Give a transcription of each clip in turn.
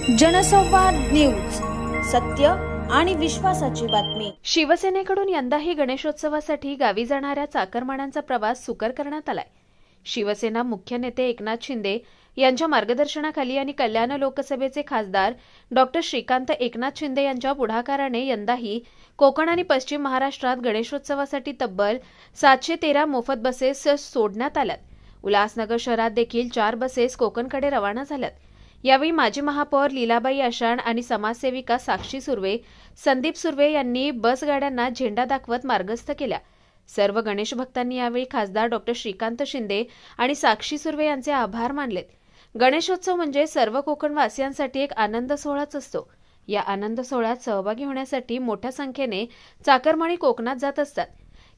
जनसंवाद न्यूज, सत्य आणि विश्वासाची बातमी। शिवसेनेकडून यंदाही गणेशोत्सवासाठी गावी जाणाऱ्या चाकरमान्यांचा प्रवास सुकर करण्यात आलाय। शिवसेना मुख्य नेते एकनाथ शिंदे यांच्या मार्गदर्शनाखाली आणि कल्याण लोकसभेचे खासदार डॉक्टर श्रीकांत एकनाथ शिंदे यांच्या पुढाकाराने यंदाही कोकण आणि पश्चिम महाराष्ट्रात गणेशोत्सवासाठी तब्बल 713 मोफत बसेस सोडण्यात आल्यात। उल्हासनगर शहरात देखील 4 बसेस कोकणकडे रवाना झाल्यात। यावेळी माजी महापौर लीलाबाई आषाण आणि समाजसेविका साक्षी सुर्वे, संदीप सुर्वे यांनी बसगाड्यांना झेंडा दाखवत मार्गस्थ केल्या। सर्व गणेश भक्तांनी यावेळी खासदार डॉक्टर श्रीकांत शिंदे आणि साक्षी सुर्वे यांचे आभार मानलेत। गणेशोत्सव म्हणजे सर्व कोकणवासियांसाठी एक आनंद सोहळाच असतो। या आनंद सोहळ्यात सहभागी होण्यासाठी मोठ्या संख्येने चाकरमानी कोकणात जात असतात।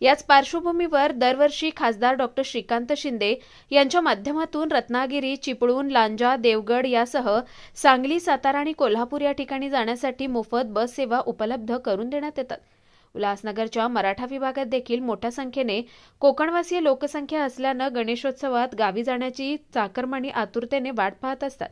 याच पार्श्वभूमीवर दरवर्षी खासदार डॉक्टर श्रीकांत शिंदे यांच्या माध्यमातून रत्नागिरी, चिपळूण, लांजा, देवगड यासह सांगली, सातारा आणि कोल्हापूर या ठिकाणी जाण्यासाठी मोफत बस सेवा उपलब्ध करून देण्यात येतात। उल्हासनगरच्या मराठा विभागात देखील मोठ्या संख्येने कोकणवासीय लोकसंख्या असल्यानं गणेशोत्सवात गावी जाण्याची चाकरमानी आतुरतेने वाट पाहत असतात।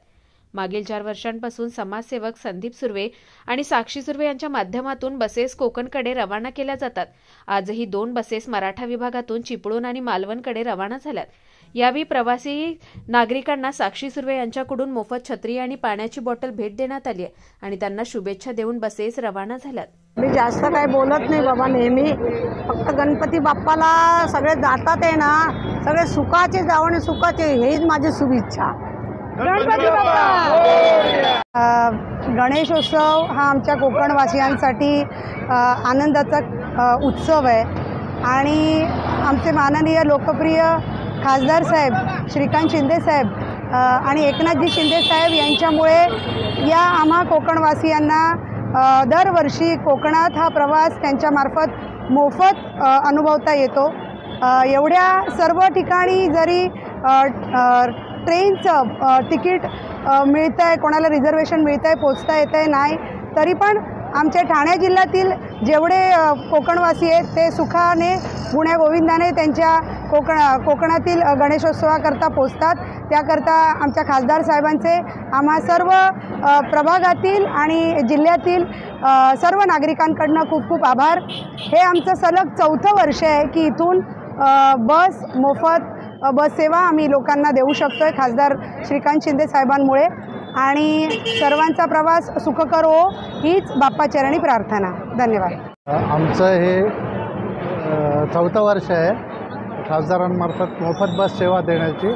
मागील 4 वर्षांपासून समाजसेवक संदीप सुर्वे आणि साक्षी सुर्वे यांच्या माध्यमातून बसेस कोकणकडे रवाना केल्या जातात। आजही 2 बसेस मराठा विभागातून चिपळूण आणि मालवणकडे रवाना झाल्यात। यावेळी प्रवासी नागरिकांना साक्षी सुर्वे यांच्याकडून मोफत छत्री आणि पाण्याची बॉटल भेट देण्यात आली आणि त्यांना शुभेच्छा देऊन बसेस रवाना झाल्यात। मी जास्त काही बोलत नाही बाबा, नेहमी फक्त गणपती बाप्पाला सगळे जातात आहे ना, सगळे सुखाचे जावं आणि सुखाचे, हेच माझी शुभेच्छा। गणपती बाप्पा। गणेशोत्सव हा आमच्या कोकणवासियांसाठी आनंदाचा उत्सव आहे आणि आमचे माननीय लोकप्रिय खासदार साहेब श्रीकांत शिंदे साहेब आणि एकनाथजी शिंदे साहेब यांच्यामुळे या आम्हा कोकणवासियांना दरवर्षी कोकणात हा प्रवास त्यांच्यामार्फत मोफत अनुभवता येतो। एवढ्या सर्व ठिकाणी जरी ट्रेनचं तिकीट मिळतं आहे, कोणाला रिझर्वेशन मिळतं आहे, पोचता येतं आहे नाही, तरी पण आमच्या ठाणे जिल्ह्यातील जेवढे कोकणवासी आहेत ते सुखाने गुण्या गोविंदाने त्यांच्या कोकणातील गणेशोत्सवाकरता पोचतात। त्याकरता आमच्या खासदार साहेबांचे आम्हा सर्व प्रभागातील आणि जिल्ह्यातील सर्व नागरिकांकडनं खूप खूप आभार। हे आमचं सलग 4थं वर्ष आहे की इथून मोफत बस सेवा आम्ही लोकांना देऊ शकतोय खासदार श्रीकांत शिंदे साहेबांमुळे, आणि सर्वांचा प्रवास सुखकर हो हीच बाप्पा चरणी प्रार्थना। धन्यवाद। आमचं हे 4थं वर्ष आहे खासदारांमार्फत मोफत बस सेवा देण्याची।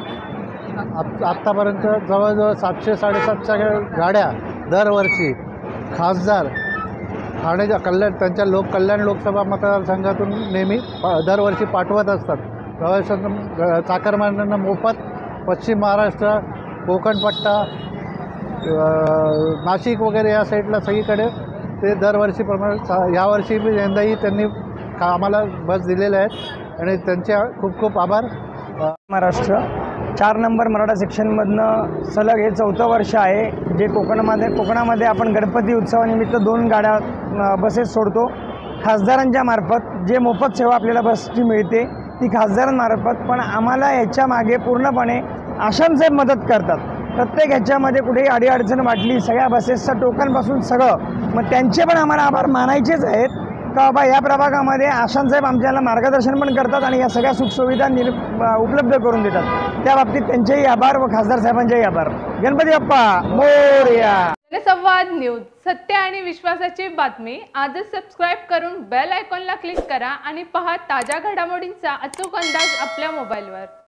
आत्तापर्यंत जवळजवळ 700-750 गाड्या दरवर्षी खासदार ठाण्याच्या त्यांच्या कल्याण लोकसभा मतदारसंघातून नेहमी दरवर्षी पाठवत असतात। चाकरमान्यांना मोफत पश्चिम महाराष्ट्र, कोकणपट्टा, नाशिक वगैरे या साईडला सगळीकडे ते दरवर्षीप्रमाणे यावर्षी यंदाही त्यांनी आम्हाला बस दिलेल्या आहेत आणि त्यांचे खूप खूप आभार। महाराष्ट्र 4 नंबर मराठा सेक्शनमधनं सलग हे 4थं वर्ष आहे जे कोकणामध्ये आपण गणपती उत्सवानिमित्त 2 गाड्या बसेस सोडतो खासदारांच्या मार्फत। जे मोफत सेवा आपल्याला बसची मिळते ती खासदारांमार्फत, पण आम्हाला याच्या मागे पूर्णपणे आशांसाहेब मदत करतात। प्रत्येक ह्याच्यामध्ये कुठेही अडीअडचण वाटली, सगळ्या बसेसचं टोकनपासून सगळं, मग त्यांचे पण आम्हाला आभार मानायचेच आहेत का बाबा या प्रभागामध्ये आशांसाहेब आमच्याला मार्गदर्शन पण करतात आणि या सगळ्या सुखसुविधा उपलब्ध करून देतात। त्या बाबतीत त्यांचेही आभार व खासदार साहेबांचेही आभार। गणपती बाप्पा मोरया। जनसंवाद न्यूज, सत्य आणि विश्वासाची बातमी। आजच सबस्क्राइब करून बेल आयकॉनला क्लिक करा आणि पहा ताज्या घडामोडींचा अचूक अंदाज आपल्या मोबाईलवर।